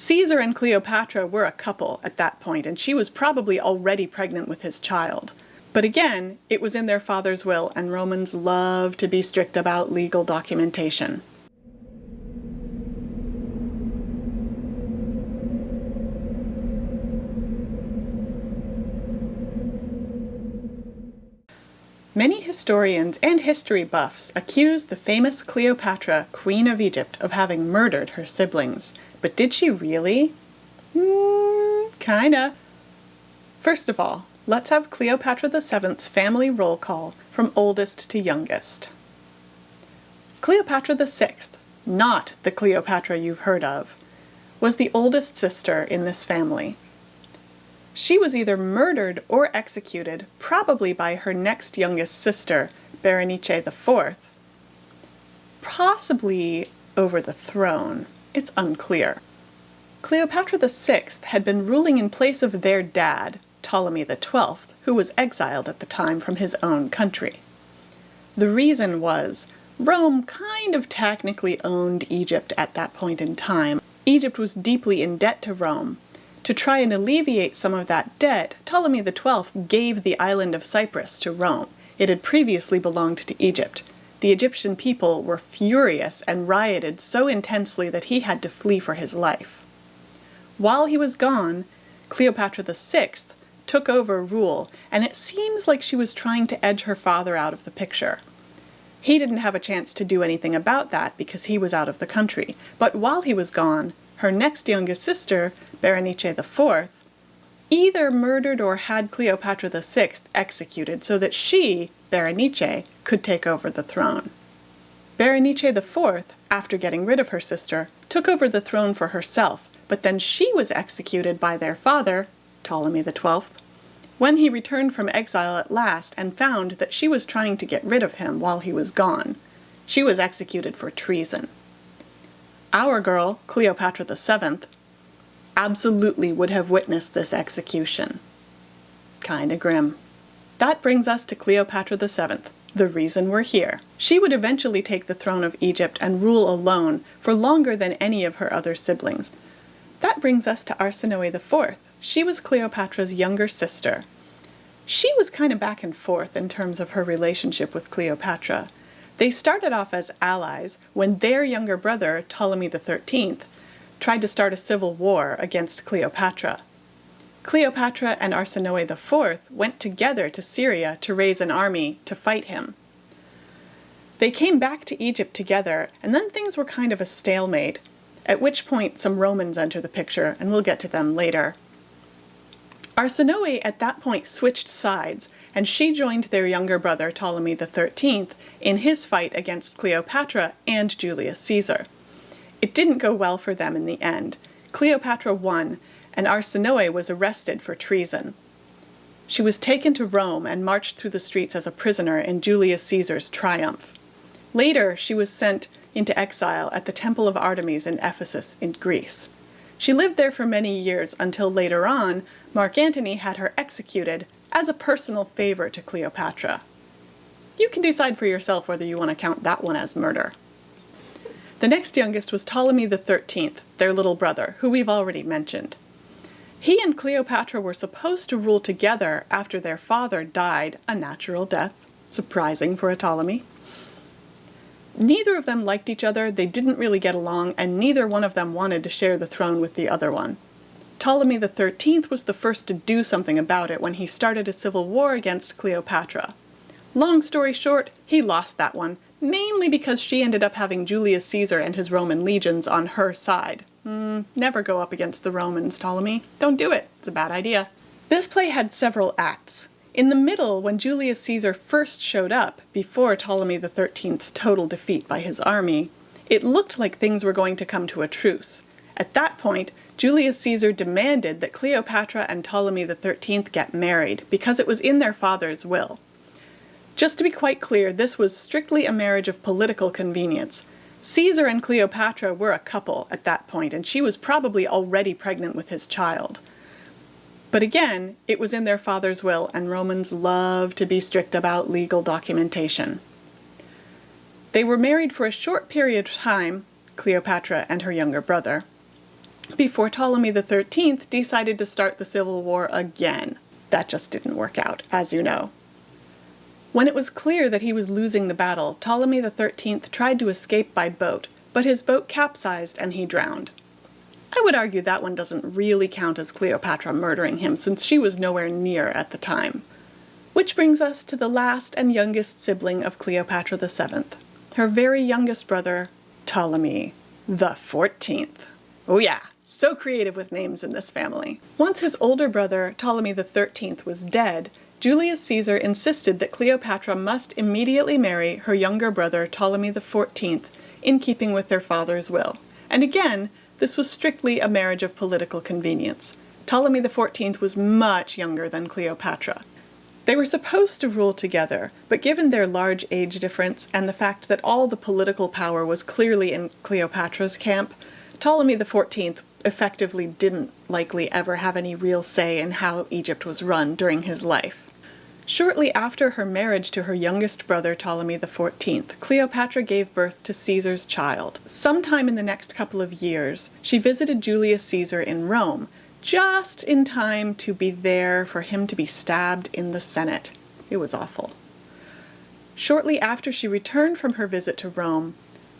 Caesar and Cleopatra were a couple at that point, and she was probably already pregnant with his child. But again, it was in their father's will, and Romans love to be strict about legal documentation. Many historians and history buffs accuse the famous Cleopatra, Queen of Egypt, of having murdered her siblings. But did she really? Kinda. First of all, let's have Cleopatra VII's family roll call from oldest to youngest. Cleopatra VI, not the Cleopatra you've heard of, was the oldest sister in this family. She was either murdered or executed, probably by her next youngest sister, Berenice IV, possibly over the throne. It's unclear. Cleopatra VI had been ruling in place of their dad, Ptolemy XII, who was exiled at the time from his own country. The reason was, Rome kind of technically owned Egypt at that point in time. Egypt was deeply in debt to Rome. To try and alleviate some of that debt, Ptolemy XII gave the island of Cyprus to Rome. It had previously belonged to Egypt. The Egyptian people were furious and rioted so intensely that he had to flee for his life. While he was gone, Cleopatra VI took over rule, and it seems like she was trying to edge her father out of the picture. He didn't have a chance to do anything about that because he was out of the country, but while he was gone, her next youngest sister, Berenice IV, either murdered or had Cleopatra VI executed so that she, Berenice, could take over the throne. Berenice IV, after getting rid of her sister, took over the throne for herself, but then she was executed by their father, Ptolemy XII, when he returned from exile at last and found that she was trying to get rid of him while he was gone. She was executed for treason. Our girl, Cleopatra VII, absolutely would have witnessed this execution. Kinda grim. That brings us to Cleopatra VII, the reason we're here. She would eventually take the throne of Egypt and rule alone for longer than any of her other siblings. That brings us to Arsinoe IV. She was Cleopatra's younger sister. She was kind of back and forth in terms of her relationship with Cleopatra. They started off as allies when their younger brother, Ptolemy XIII, tried to start a civil war against Cleopatra. Cleopatra and Arsinoe IV went together to Syria to raise an army to fight him. They came back to Egypt together, and then things were kind of a stalemate, at which point some Romans enter the picture, and we'll get to them later. Arsinoe at that point switched sides, and she joined their younger brother Ptolemy XIII in his fight against Cleopatra and Julius Caesar. It didn't go well for them in the end. Cleopatra won, and Arsinoe was arrested for treason. She was taken to Rome and marched through the streets as a prisoner in Julius Caesar's triumph. Later, she was sent into exile at the Temple of Artemis in Ephesus in Greece. She lived there for many years until later on, Mark Antony had her executed as a personal favor to Cleopatra. You can decide for yourself whether you want to count that one as murder. The next youngest was Ptolemy XIII, their little brother, who we've already mentioned. He and Cleopatra were supposed to rule together after their father died a natural death. Surprising for a Ptolemy. Neither of them liked each other, they didn't really get along, and neither one of them wanted to share the throne with the other one. Ptolemy XIII was the first to do something about it when he started a civil war against Cleopatra. Long story short, he lost that one, mainly because she ended up having Julius Caesar and his Roman legions on her side. Never go up against the Romans, Ptolemy. Don't do it. It's a bad idea. This play had several acts. In the middle, when Julius Caesar first showed up, before Ptolemy XIII's total defeat by his army, it looked like things were going to come to a truce. At that point, Julius Caesar demanded that Cleopatra and Ptolemy XIII get married because it was in their father's will. Just to be quite clear, this was strictly a marriage of political convenience. Caesar and Cleopatra were a couple at that point, and she was probably already pregnant with his child. But again, it was in their father's will, and Romans love to be strict about legal documentation. They were married for a short period of time, Cleopatra and her younger brother. before Ptolemy XIII decided to start the civil war again. That just didn't work out, as you know. When it was clear that he was losing the battle, Ptolemy XIII tried to escape by boat, but his boat capsized and he drowned. I would argue that one doesn't really count as Cleopatra murdering him, since she was nowhere near at the time. Which brings us to the last and youngest sibling of Cleopatra VII, her very youngest brother, Ptolemy XIV. Oh yeah, so creative with names in this family. Once his older brother, Ptolemy XIII, was dead, Julius Caesar insisted that Cleopatra must immediately marry her younger brother, Ptolemy XIV, in keeping with their father's will. And again, this was strictly a marriage of political convenience. Ptolemy XIV was much younger than Cleopatra. They were supposed to rule together, but given their large age difference and the fact that all the political power was clearly in Cleopatra's camp, Ptolemy XIV effectively didn't likely ever have any real say in how Egypt was run during his life. Shortly after her marriage to her youngest brother, Ptolemy XIV, Cleopatra gave birth to Caesar's child. Sometime in the next couple of years, she visited Julius Caesar in Rome, just in time to be there for him to be stabbed in the Senate. It was awful. Shortly after she returned from her visit to Rome,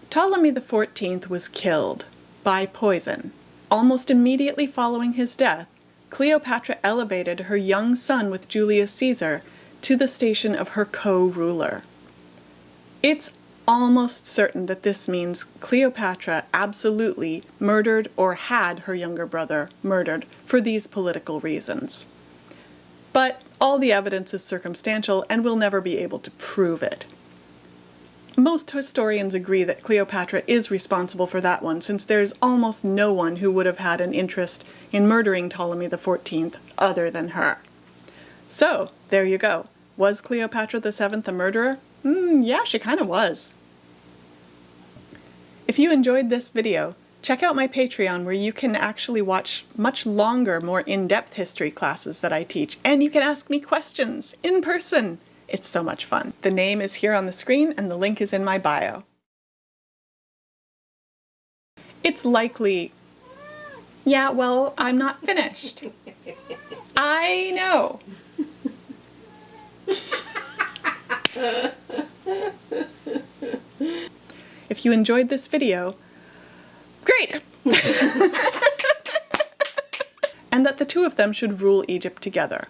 Ptolemy XIV was killed by poison. Almost immediately following his death, Cleopatra elevated her young son with Julius Caesar to the station of her co-ruler. It's almost certain that this means Cleopatra absolutely murdered or had her younger brother murdered for these political reasons. But all the evidence is circumstantial and we'll never be able to prove it. Most historians agree that Cleopatra is responsible for that one, since there's almost no one who would have had an interest in murdering Ptolemy XIV other than her. So, there you go. Was Cleopatra VII a murderer? Yeah, she kind of was. If you enjoyed this video, check out my Patreon where you can actually watch much longer, more in-depth history classes that I teach, and you can ask me questions in person. It's so much fun. The name is here on the screen and the link is in my bio. It's likely... Yeah, well, I'm not finished. I know. If you enjoyed this video, great! And that the two of them should rule Egypt together.